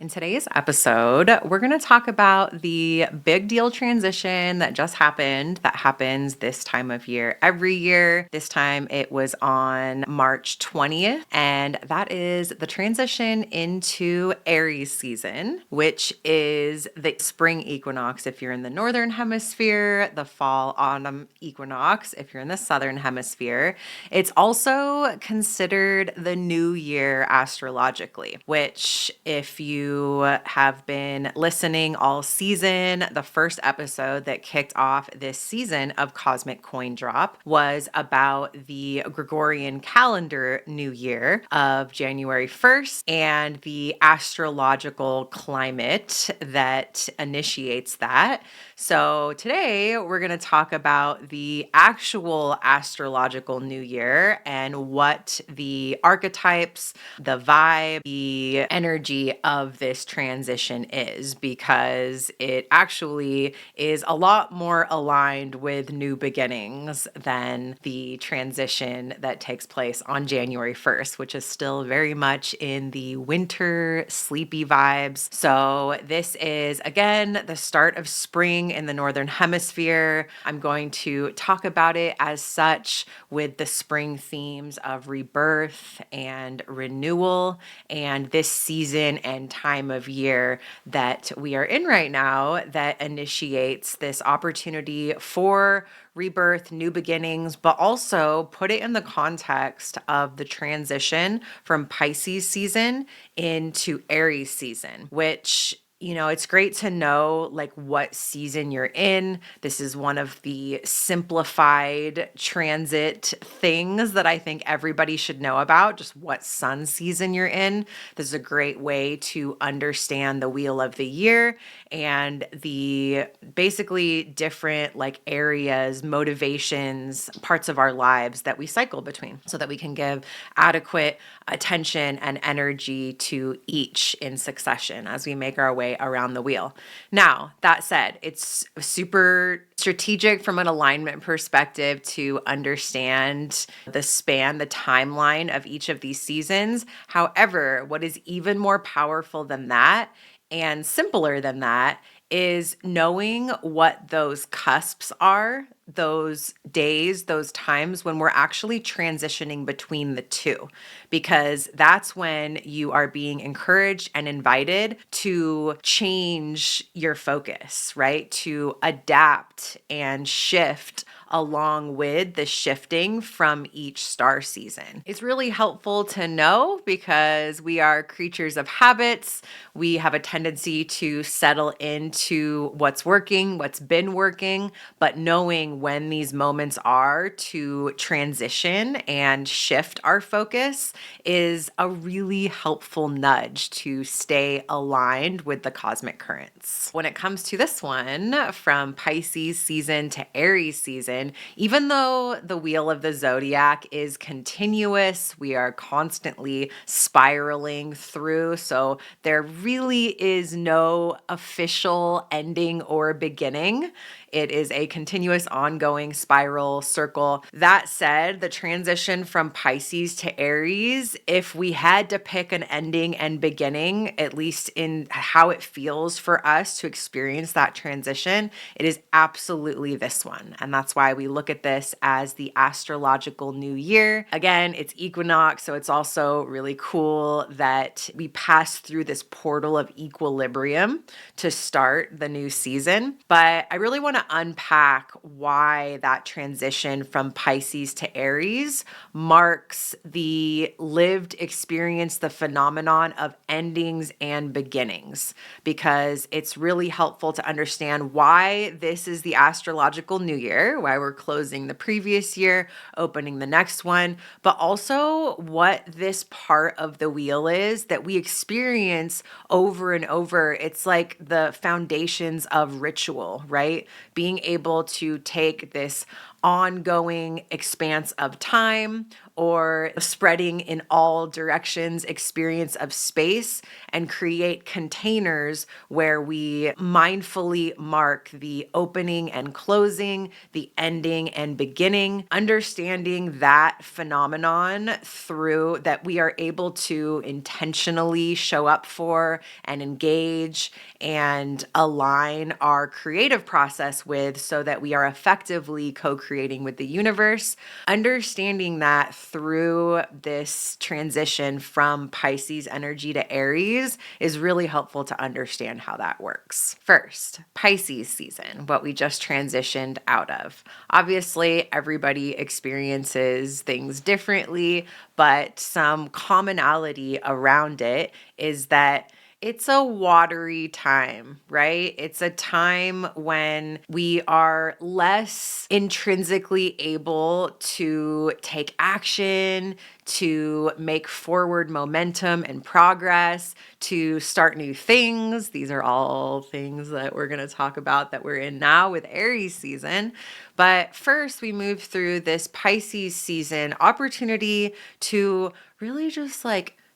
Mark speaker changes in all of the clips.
Speaker 1: In today's episode, we're going to talk about the big deal transition that just happened, that happens this time of year every year. This time it was on March 20th, and that is the transition into Aries season, which is the spring equinox if you're in the northern hemisphere, the fall autumn equinox if you're in the southern hemisphere. It's also considered the new year astrologically, which, if you have been listening all season, the first episode that kicked off this season of Cosmic Coin Drop was about the Gregorian calendar new year of January 1st and the astrological climate that initiates that. So today we're going to talk about the actual astrological new year and what the archetypes, the vibe, the energy of this transition is, because it actually is a lot more aligned with new beginnings than the transition that takes place on January 1st, which is still very much in the winter sleepy vibes. So this is, again, the start of spring in the northern hemisphere. I'm going to talk about it as such with the spring themes of rebirth and renewal, and this season and time of year that we are in right now that initiates this opportunity for rebirth, new beginnings, but also put it in the context of the transition from Pisces season into Aries season, which, it's great to know like what season you're in. This is one of the simplified transit things that I think everybody should know about, just what sun season you're in. This is a great way to understand the wheel of the year and the basically different like areas, motivations, parts of our lives that we cycle between, so that we can give adequate attention and energy to each in succession as we make our way around the wheel. Now, that said, it's super strategic from an alignment perspective to understand the span, the timeline of each of these seasons. However, what is even more powerful than that and simpler than that is knowing what those cusps are, those days, those times when we're actually transitioning between the two, because that's when you are being encouraged and invited to change your focus, right? To adapt and shift along with the shifting from each star season. It's really helpful to know because we are creatures of habits. We have a tendency to settle into what's working, what's been working, but knowing when these moments are to transition and shift our focus is a really helpful nudge to stay aligned with the cosmic currents. When it comes to this one, from Pisces season to Aries season, even though the wheel of the zodiac is continuous, we are constantly spiraling through. So there really is no official ending or beginning. It is a continuous, ongoing spiral circle. That said, the transition from Pisces to Aries, if we had to pick an ending and beginning, at least in how it feels for us to experience that transition, it is absolutely this one. And that's why we look at this as the astrological new year. Again, it's equinox, so it's also really cool that we pass through this portal of equilibrium to start the new season. But I really want to unpack why that transition from Pisces to Aries marks the lived experience, the phenomenon of endings and beginnings, because it's really helpful to understand why this is the astrological new year, why we're closing the previous year, opening the next one, but also what this part of the wheel is that we experience over and over. It's like the foundations of ritual, right? Being able to take this ongoing expanse of time or spreading in all directions experience of space, and create containers where we mindfully mark the opening and closing, the ending and beginning, understanding that phenomenon through that we are able to intentionally show up for and engage and align our creative process with, so that we are effectively co-creating with the universe. Understanding that through this transition from Pisces energy to Aries is really helpful to understand how that works. First, Pisces season, what we just transitioned out of. Obviously, everybody experiences things differently, but some commonality around it is that it's a watery time, right? It's a time when we are less intrinsically able to take action, to make forward momentum and progress, to start new things. These are all things that we're going to talk about that we're in now with Aries season. But first, we move through this Pisces season opportunity to really just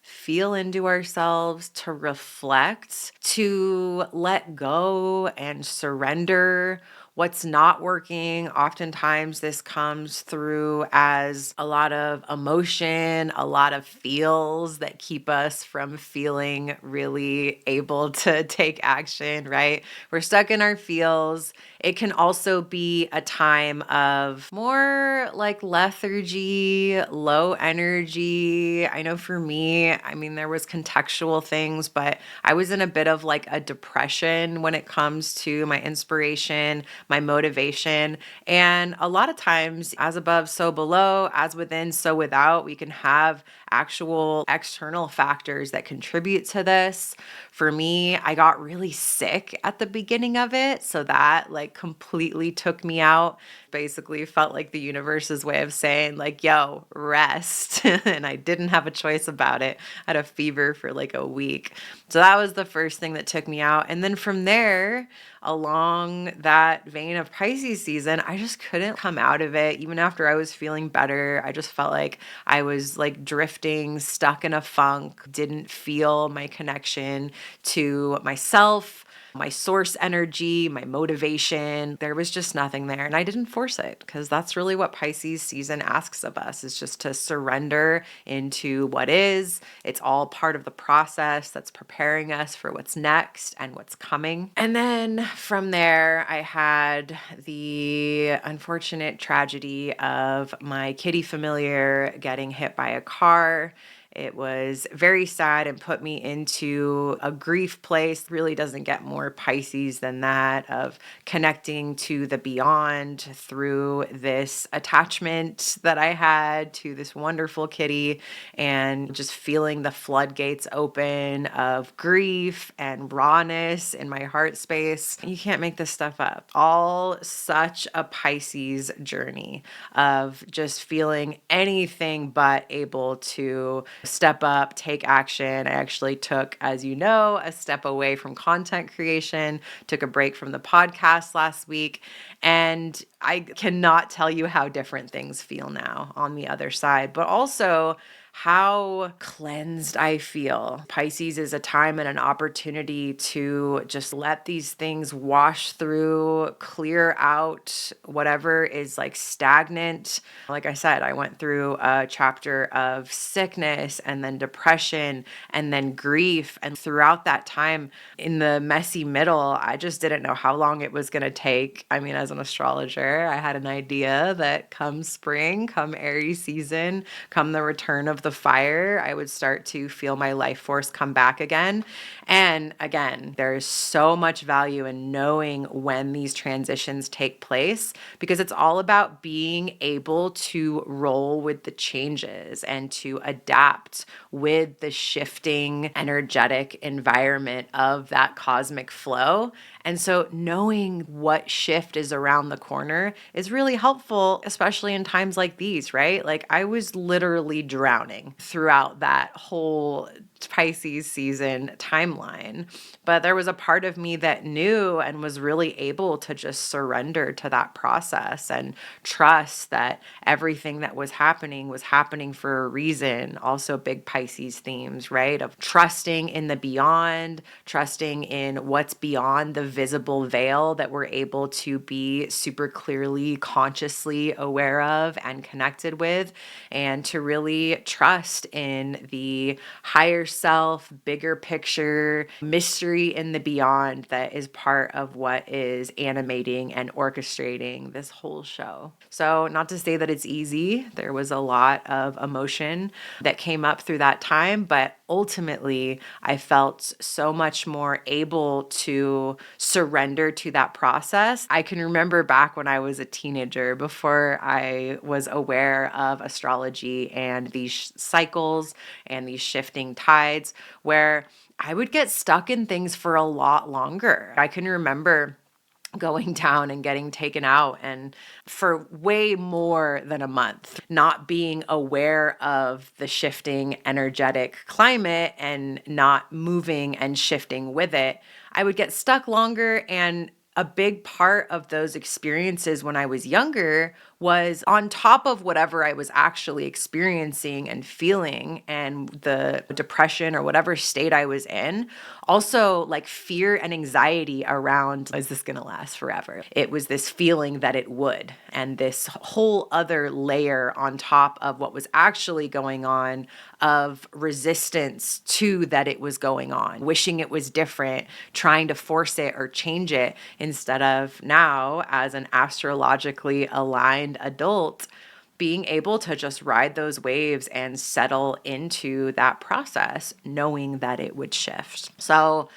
Speaker 1: feel into ourselves, to reflect, to let go and surrender what's not working. Oftentimes, this comes through as a lot of emotion, a lot of feels that keep us from feeling really able to take action, right? We're stuck in our feels. It can also be a time of more lethargy, low energy. I know for me, there was contextual things, but I was in a bit of a depression when it comes to my inspiration, my motivation. And a lot of times, as above, so below, as within, so without, we can have actual external factors that contribute to this. For me, I got really sick at the beginning of it. So that completely took me out. Basically felt like the universe's way of saying yo, rest. And I didn't have a choice about it. I had a fever for a week. So that was the first thing that took me out. And then from there, along that vein of Pisces season, I just couldn't come out of it. Even after I was feeling better, I just felt like I was drifting, stuck in a funk, didn't feel my connection to myself, my source energy, my motivation. There was just nothing there. And I didn't force it, because that's really what Pisces season asks of us, is just to surrender into what is. It's all part of the process that's preparing us for what's next and what's coming. And then from there, I had the unfortunate tragedy of my kitty familiar getting hit by a car. It was very sad and put me into a grief place. Really doesn't get more Pisces than that, of connecting to the beyond through this attachment that I had to this wonderful kitty, and just feeling the floodgates open of grief and rawness in my heart space. You can't make this stuff up. All such a Pisces journey of just feeling anything but able to step up, take action. I actually took, as you know, a step away from content creation, took a break from the podcast last week, and I cannot tell you how different things feel now on the other side, but also how cleansed I feel. Pisces is a time and an opportunity to just let these things wash through, clear out whatever is stagnant. Like I said, I went through a chapter of sickness and then depression and then grief. And throughout that time, in the messy middle, I just didn't know how long it was going to take. As an astrologer, I had an idea that come spring, come Aries season, come the return of the fire, I would start to feel my life force come back again. And again, there's so much value in knowing when these transitions take place, because it's all about being able to roll with the changes and to adapt with the shifting energetic environment of that cosmic flow. And so knowing what shift is around the corner is really helpful, especially in times like these, right? I was literally drowning throughout that whole post Pisces season timeline. But there was a part of me that knew and was really able to just surrender to that process and trust that everything that was happening for a reason. Also, big Pisces themes, right? Of trusting in the beyond, trusting in what's beyond the visible veil that we're able to be super clearly, consciously aware of and connected with, and to really trust in the higher self, bigger picture, mystery in the beyond that is part of what is animating and orchestrating this whole show. So, not to say that it's easy, there was a lot of emotion that came up through that time, but ultimately, I felt so much more able to surrender to that process. I can remember back when I was a teenager, before I was aware of astrology and these cycles and these shifting tides, where I would get stuck in things for a lot longer. I can remember going down and getting taken out and for way more than a month, not being aware of the shifting energetic climate and not moving and shifting with it. I would get stuck longer, and a big part of those experiences when I was younger was on top of whatever I was actually experiencing and feeling and the depression or whatever state I was in. Also, like fear and anxiety around, is this going to last forever? It was this feeling that it would, and this whole other layer on top of what was actually going on of resistance to that it was going on, wishing it was different, trying to force it or change it, instead of now, as an astrologically aligned adult, being able to just ride those waves and settle into that process, knowing that it would shift. So,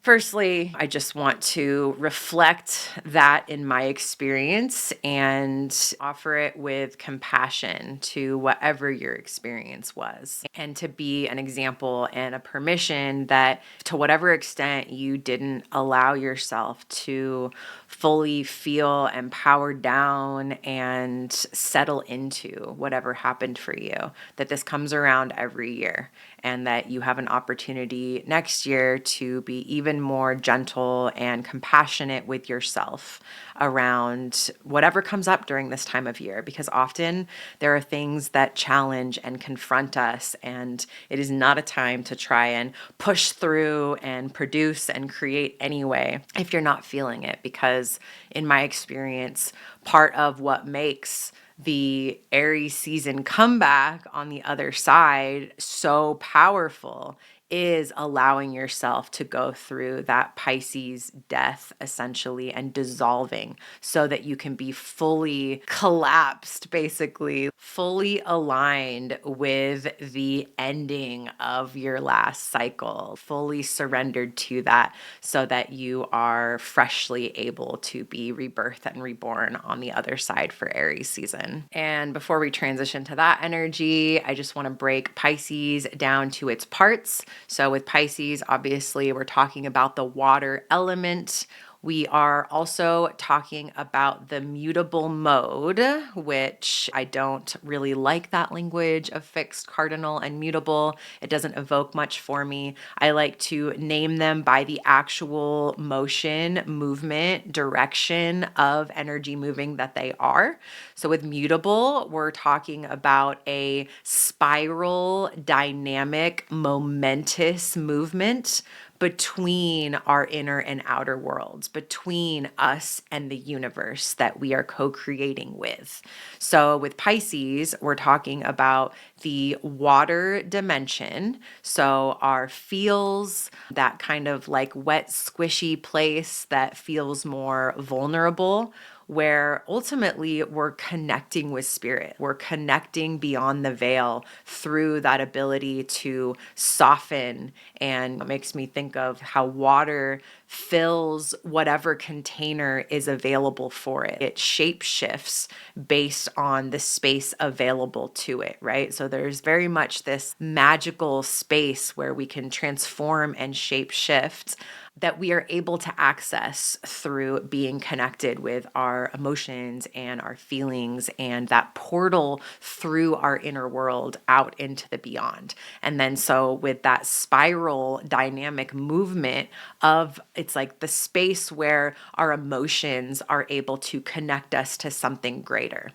Speaker 1: firstly, I just want to reflect that in my experience and offer it with compassion to whatever your experience was, and to be an example and a permission that, to whatever extent you didn't allow yourself to fully feel and power down and settle into whatever happened for you, that this comes around every year, and that you have an opportunity next year to be even more gentle and compassionate with yourself around whatever comes up during this time of year, because often there are things that challenge and confront us, and it is not a time to try and push through and produce and create anyway if you're not feeling it, because in my experience, part of what makes the Aries season comeback on the other side so powerful is allowing yourself to go through that Pisces death, essentially, and dissolving, so that you can be fully collapsed, basically, fully aligned with the ending of your last cycle, fully surrendered to that, so that you are freshly able to be rebirthed and reborn on the other side for Aries season. And before we transition to that energy, I just want to break Pisces down to its parts. So with Pisces, obviously, we're talking about the water element. We are also talking about the mutable mode, which I don't really like that language of fixed, cardinal, and mutable. It doesn't evoke much for me. I like to name them by the actual motion, movement, direction of energy moving that they are. So with mutable, we're talking about a spiral, dynamic, momentous movement between our inner and outer worlds, between us and the universe that we are co-creating with. So with Pisces, we're talking about the water dimension. So our feels, that kind of like wet, squishy place that feels more vulnerable, where ultimately we're connecting with spirit. We're connecting beyond the veil through that ability to soften. And it makes me think of how water fills whatever container is available for it. It shape shifts based on the space available to it, right? So there's very much this magical space where we can transform and shape shift that we are able to access through being connected with our emotions and our feelings and that portal through our inner world out into the beyond. And then so with that spiral dynamic movement of, it's like the space where our emotions are able to connect us to something greater.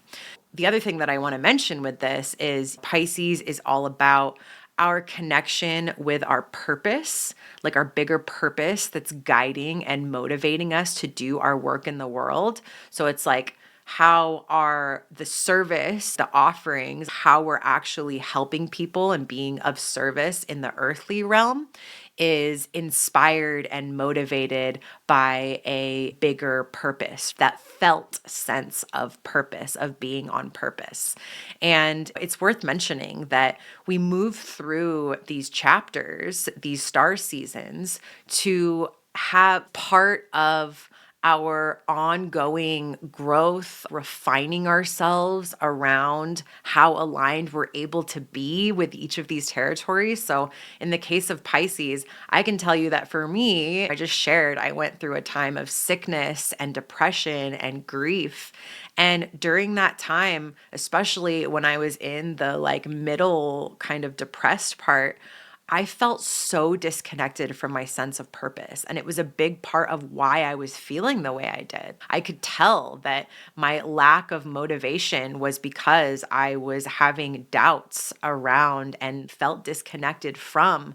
Speaker 1: The other thing that I want to mention with this is Pisces is all about our connection with our purpose, like our bigger purpose that's guiding and motivating us to do our work in the world. So it's like how are the service, the offerings, how we're actually helping people and being of service in the earthly realm is inspired and motivated by a bigger purpose, that felt sense of purpose, of being on purpose. And it's worth mentioning that we move through these chapters, these star seasons, to have part of our ongoing growth, refining ourselves around how aligned we're able to be with each of these territories. So, in the case of Pisces, I can tell you that for me, I just shared, I went through a time of sickness and depression and grief. And during that time, especially when I was in the like middle kind of depressed part, I felt so disconnected from my sense of purpose. And it was a big part of why I was feeling the way I did. I could tell that my lack of motivation was because I was having doubts around and felt disconnected from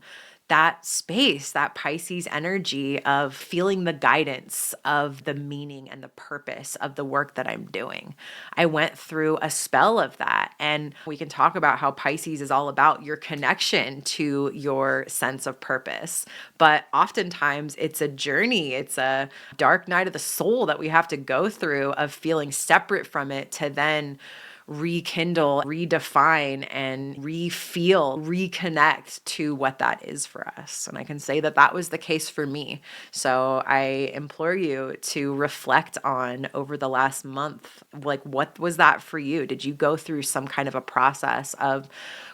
Speaker 1: that space, that Pisces energy of feeling the guidance of the meaning and the purpose of the work that I'm doing. I went through a spell of that. And we can talk about how Pisces is all about your connection to your sense of purpose. But oftentimes it's a journey, it's a dark night of the soul that we have to go through of feeling separate from it to then rekindle, redefine, and re-feel, reconnect to what that is for us. And I can say that that was the case for me. So I implore you to reflect on over the last month, like what was that for you? Did you go through some kind of a process of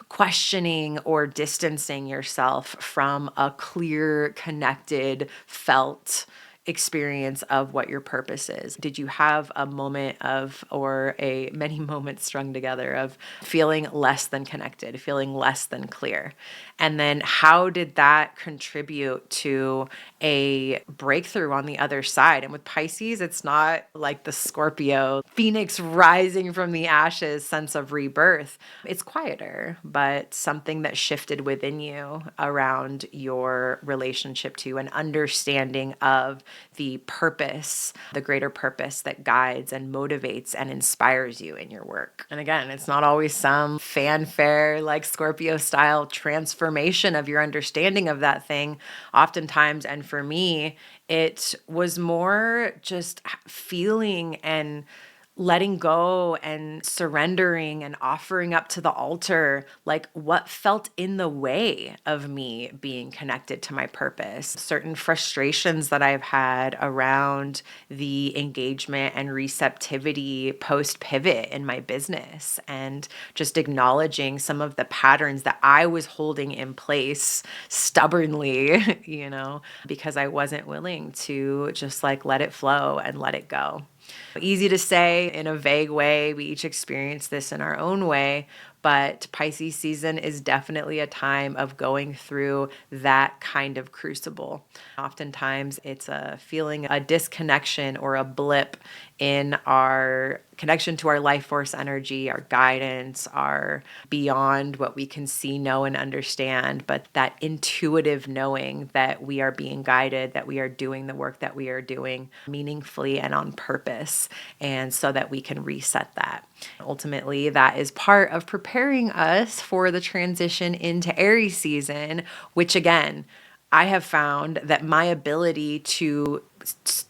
Speaker 1: questioning or distancing yourself from a clear, connected, felt experience of what your purpose is? Did you have a moment of, or a many moments strung together of feeling less than connected, feeling less than clear? And then how did that contribute to a breakthrough on the other side? And with Pisces, it's not like the Scorpio phoenix rising from the ashes sense of rebirth. It's quieter, but something that shifted within you around your relationship to an understanding of the purpose, the greater purpose that guides and motivates and inspires you in your work. And again, it's not always some fanfare like Scorpio style transformation of your understanding of that thing. Oftentimes, and for me, it was more just feeling and letting go and surrendering and offering up to the altar, like what felt in the way of me being connected to my purpose. Certain frustrations that I've had around the engagement and receptivity post pivot in my business, and just acknowledging some of the patterns that I was holding in place stubbornly, because I wasn't willing to just like let it flow and let it go. Easy to say in a vague way. We each experience this in our own way, but Pisces season is definitely a time of going through that kind of crucible. Oftentimes it's a feeling, a disconnection or a blip in our connection to our life force energy, our guidance, our beyond what we can see, know, and understand, but that intuitive knowing that we are being guided, that we are doing the work that we are doing meaningfully and on purpose, and so that we can reset that. Ultimately, that is part of preparing us for the transition into Aries season, which again, I have found that my ability to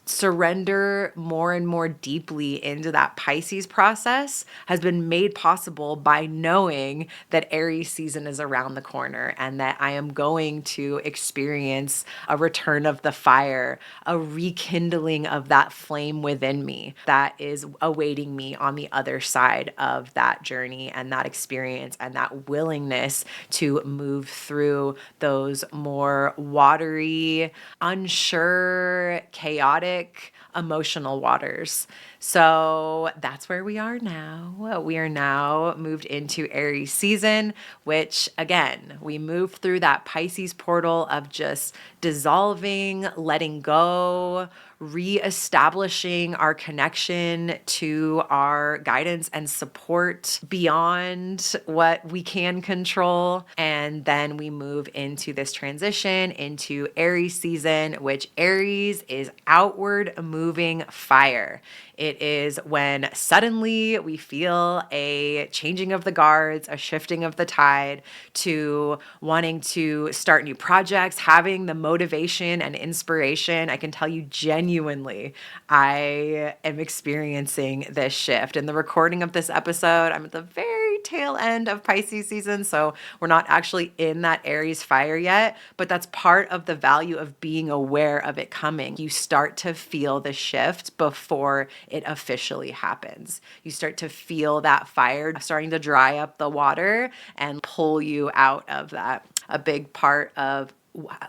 Speaker 1: surrender more and more deeply into that Pisces process has been made possible by knowing that Aries season is around the corner and that I am going to experience a return of the fire, a rekindling of that flame within me that is awaiting me on the other side of that journey and that experience and that willingness to move through those more watery, unsure, chaotic, emotional waters. So that's where we are now. We are now moved into Aries season, which again, we move through that Pisces portal of just dissolving, letting go, reestablishing our connection to our guidance and support beyond what we can control. And then we move into this transition into Aries season, which Aries is outward moving fire. It is when suddenly we feel a changing of the guards, a shifting of the tide to wanting to start new projects, having the motivation and inspiration. I can tell you genuinely, I am experiencing this shift. In the recording of this episode, I'm at the very tail end of Pisces season, so we're not actually in that Aries fire yet, but that's part of the value of being aware of it coming. You start to feel the shift before it officially happens. You start to feel that fire starting to dry up the water and pull you out of that. A big part of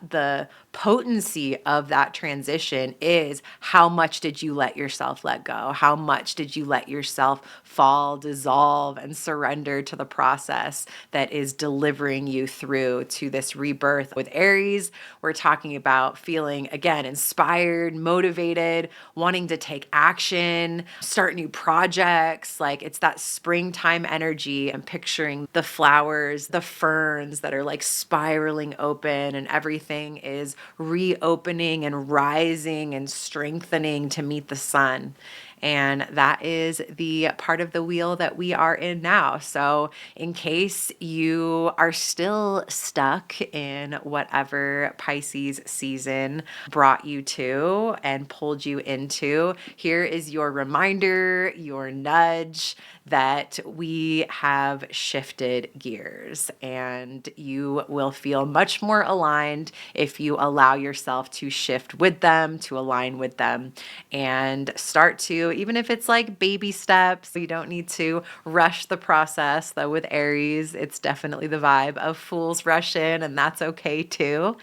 Speaker 1: the potency of that transition is how much did you let yourself let go? How much did you let yourself fall, dissolve, and surrender to the process that is delivering you through to this rebirth? With Aries, we're talking about feeling, again, inspired, motivated, wanting to take action, start new projects. Like it's that springtime energy. I'm picturing the flowers, the ferns that are like spiraling open and everything is reopening and rising and strengthening to meet the sun. And that is the part of the wheel that we are in now. So in case you are still stuck in whatever Pisces season brought you to and pulled you into, here is your reminder, your nudge that we have shifted gears and you will feel much more aligned if you allow yourself to shift with them, to align with them, and start to, even if it's like baby steps, you don't need to rush the process. Though with Aries, it's definitely the vibe of fools rush in, and that's okay too.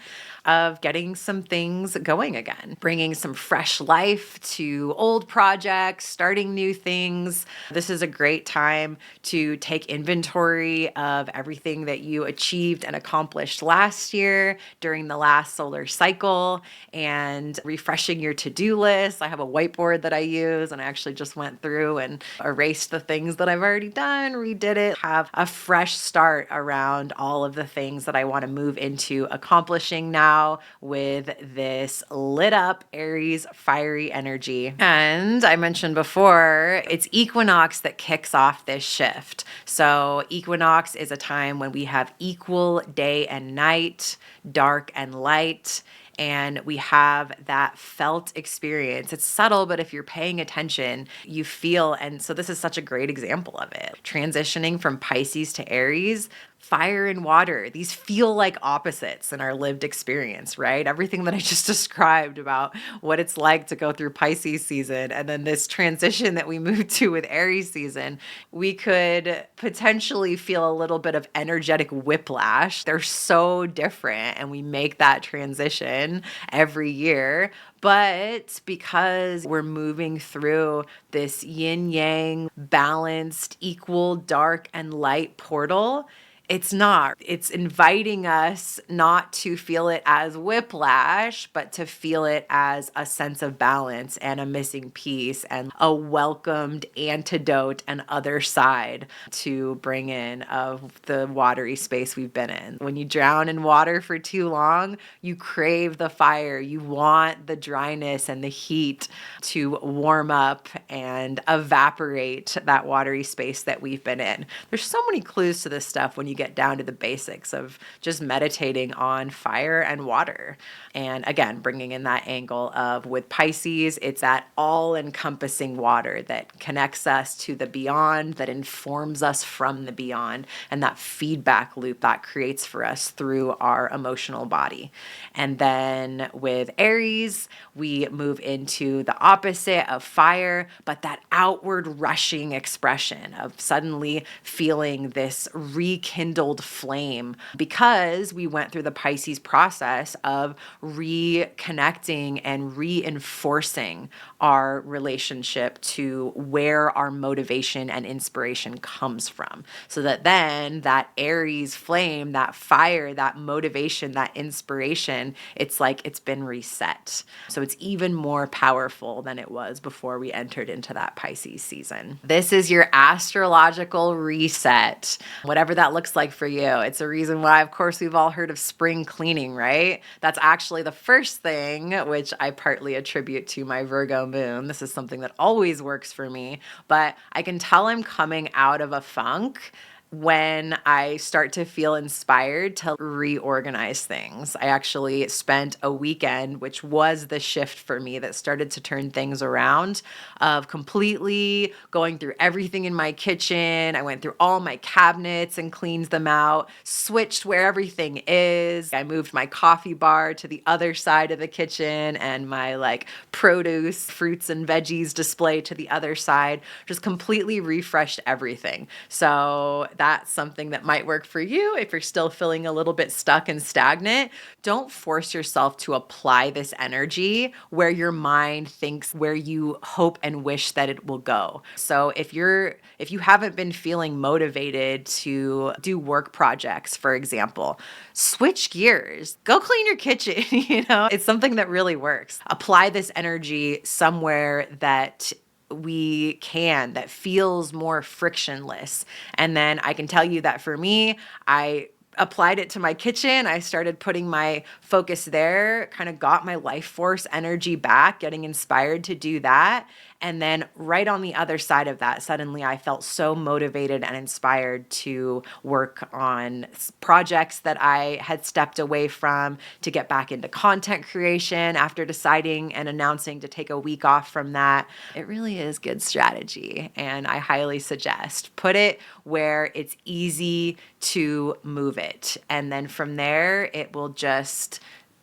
Speaker 1: Of getting some things going again, bringing some fresh life to old projects, starting new things. This is a great time to take inventory of everything that you achieved and accomplished last year during the last solar cycle and refreshing your to-do list. I have a whiteboard that I use and I actually just went through and erased the things that I've already done, redid it, have a fresh start around all of the things that I want to move into accomplishing now with this lit up Aries fiery energy. And I mentioned before, it's equinox that kicks off this shift. So equinox is a time when we have equal day and night, dark and light. And we have that felt experience. It's subtle, but if you're paying attention, you feel, and so this is such a great example of it. Transitioning from Pisces to Aries, fire and water, these feel like opposites in our lived experience, right? Everything that I just described about what it's like to go through Pisces season and then this transition that we move to with Aries season, we could potentially feel a little bit of energetic whiplash. They're so different and we make that transition every year. But because we're moving through this yin yang balanced, equal, dark and light portal, it's not. It's inviting us not to feel it as whiplash, but to feel it as a sense of balance and a missing piece and a welcomed antidote and other side to bring in of the watery space we've been in. When you drown in water for too long, you crave the fire. You want the dryness and the heat to warm up and evaporate that watery space that we've been in. There's so many clues to this stuff when you get get down to the basics of just meditating on fire and water. And again, bringing in that angle of with Pisces, it's that all encompassing water that connects us to the beyond, that informs us from the beyond, and that feedback loop that creates for us through our emotional body. And then with Aries, we move into the opposite of fire, but that outward rushing expression of suddenly feeling this rekindled flame because we went through the Pisces process of reconnecting and reinforcing our relationship to where our motivation and inspiration comes from. So that then that Aries flame, that fire, that motivation, that inspiration, it's like it's been reset. So it's even more powerful than it was before we entered into that Pisces season. This is your astrological reset, whatever that looks like for you. It's a reason why, of course, we've all heard of spring cleaning, right? That's actually the first thing, which I partly attribute to my Virgo moon. This is something that always works for me, but I can tell I'm coming out of a funk when I start to feel inspired to reorganize things. I actually spent a weekend, which was the shift for me that started to turn things around, of completely going through everything in my kitchen. I went through all my cabinets and cleaned them out, switched where everything is. I moved my coffee bar to the other side of the kitchen and my like produce, fruits and veggies display to the other side, just completely refreshed everything. So that's something that might work for you if you're still feeling a little bit stuck and stagnant. Don't force yourself to apply this energy where your mind thinks where you hope and wish that it will go. So if you haven't been feeling motivated to do work projects, for example, switch gears. Go clean your kitchen, It's something that really works. Apply this energy somewhere that that feels more frictionless. And then I can tell you that for me, I applied it to my kitchen. I started putting my focus there, kind of got my life force energy back, getting inspired to do that. And then right on the other side of that, suddenly I felt so motivated and inspired to work on projects that I had stepped away from, to get back into content creation after deciding and announcing to take a week off from that. It really is good strategy, and I highly suggest put it where it's easy to move it. And then from there, it will just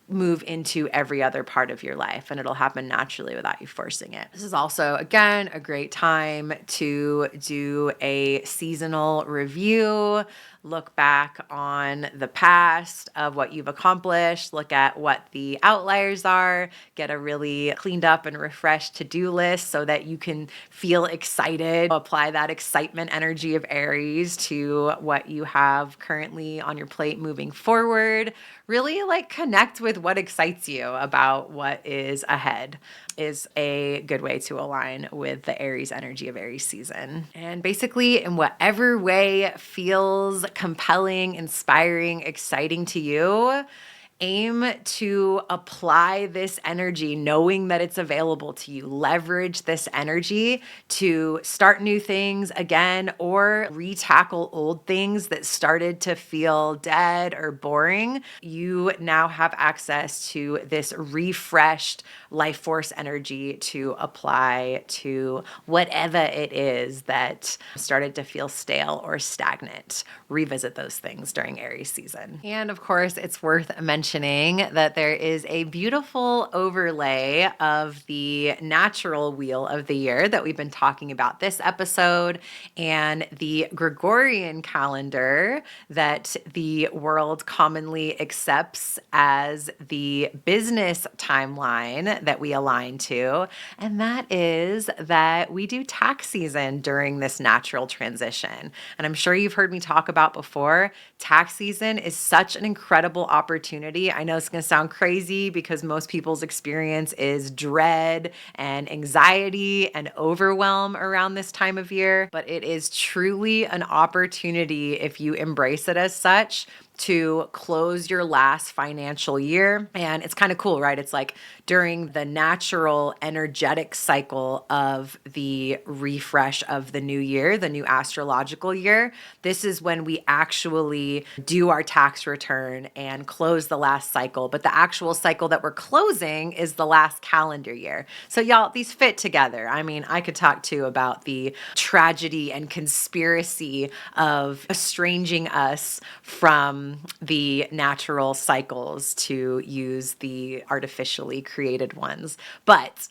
Speaker 1: move into every other part of your life, and it'll happen naturally without you forcing it. This is also, again, a great time to do a seasonal review. Look back on the past of what you've accomplished, look at what the outliers are, get a really cleaned up and refreshed to-do list so that you can feel excited. Apply that excitement energy of Aries to what you have currently on your plate moving forward. Really connect with what excites you about what is ahead is a good way to align with the Aries energy of Aries season. And basically, in whatever way feels compelling, inspiring, exciting to you, aim to apply this energy, knowing that it's available to you. Leverage this energy to start new things again or retackle old things that started to feel dead or boring. You now have access to this refreshed life force energy to apply to whatever it is that started to feel stale or stagnant. Revisit those things during Aries season. And of course, it's worth mentioning that there is a beautiful overlay of the natural wheel of the year that we've been talking about this episode, and the Gregorian calendar that the world commonly accepts as the business timeline that we align to. And that is that we do tax season during this natural transition. And I'm sure you've heard me talk about before, tax season is such an incredible opportunity. I know it's going to sound crazy because most people's experience is dread and anxiety and overwhelm around this time of year, but it is truly an opportunity, if you embrace it as such, to close your last financial year. And it's kind of cool, right? It's like during the natural energetic cycle of the refresh of the new year, the new astrological year, this is when we actually do our tax return and close the last cycle. But the actual cycle that we're closing is the last calendar year. So y'all, these fit together. I mean, I could talk too about the tragedy and conspiracy of estranging us from the natural cycles to use the artificially created ones. But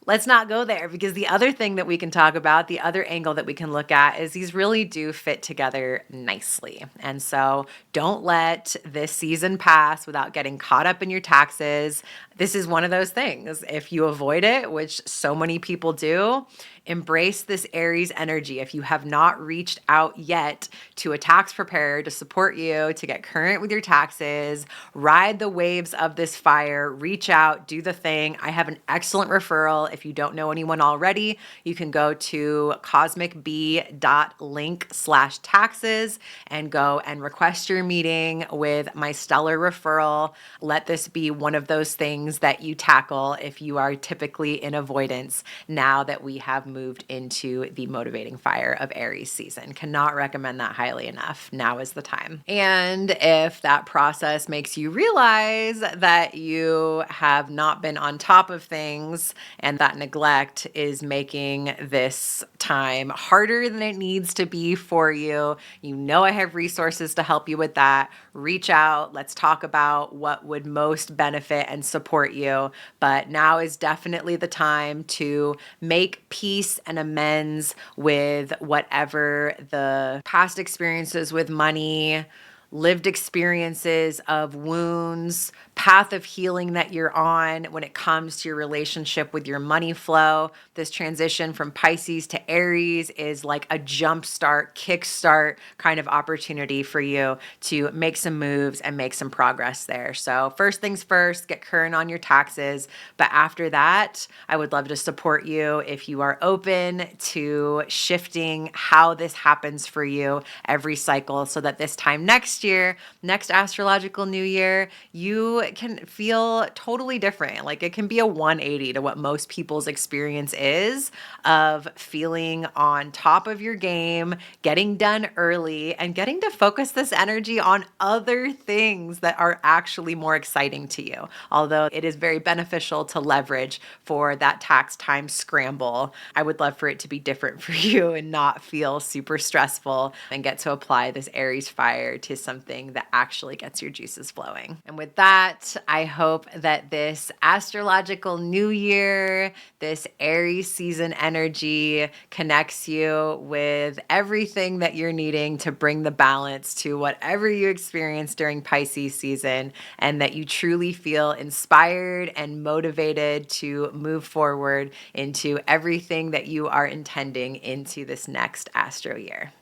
Speaker 1: let's not go there, because the other thing that we can talk about, the other angle that we can look at, is these really do fit together nicely. And so don't let this season pass without getting caught up in your taxes. This is one of those things. If you avoid it, which so many people do, embrace this Aries energy. If you have not reached out yet to a tax preparer to support you to get current with your taxes, ride the waves of this fire, reach out, do the thing. I have an excellent referral. If you don't know anyone already, you can go to cosmicb.link/taxes and go and request your meeting with my stellar referral. Let this be one of those things that you tackle if you are typically in avoidance now that we have moved into the motivating fire of Aries season. Cannot recommend that highly enough. Now is the time. And if that process makes you realize that you have not been on top of things and that neglect is making this time harder than it needs to be for you, you know I have resources to help you with that. Reach out. Let's talk about what would most benefit and support you. But now is definitely the time to make peace and amends with whatever the past experiences with money, lived experiences of wounds, path of healing that you're on when it comes to your relationship with your money flow. This transition from Pisces to Aries is like a jumpstart, kickstart kind of opportunity for you to make some moves and make some progress there. So first things first, get current on your taxes. But after that, I would love to support you if you are open to shifting how this happens for you every cycle, so that this time next year, next astrological new year, you can feel totally different. Like it can be a 180 to what most people's experience is of feeling on top of your game, getting done early, and getting to focus this energy on other things that are actually more exciting to you. Although it is very beneficial to leverage for that tax time scramble, I would love for it to be different for you and not feel super stressful, and get to apply this Aries fire to something that actually gets your juices flowing. And with that, I hope that this astrological new year, this Aries season energy connects you with everything that you're needing to bring the balance to whatever you experience during Pisces season, and that you truly feel inspired and motivated to move forward into everything that you are intending into this next astro year.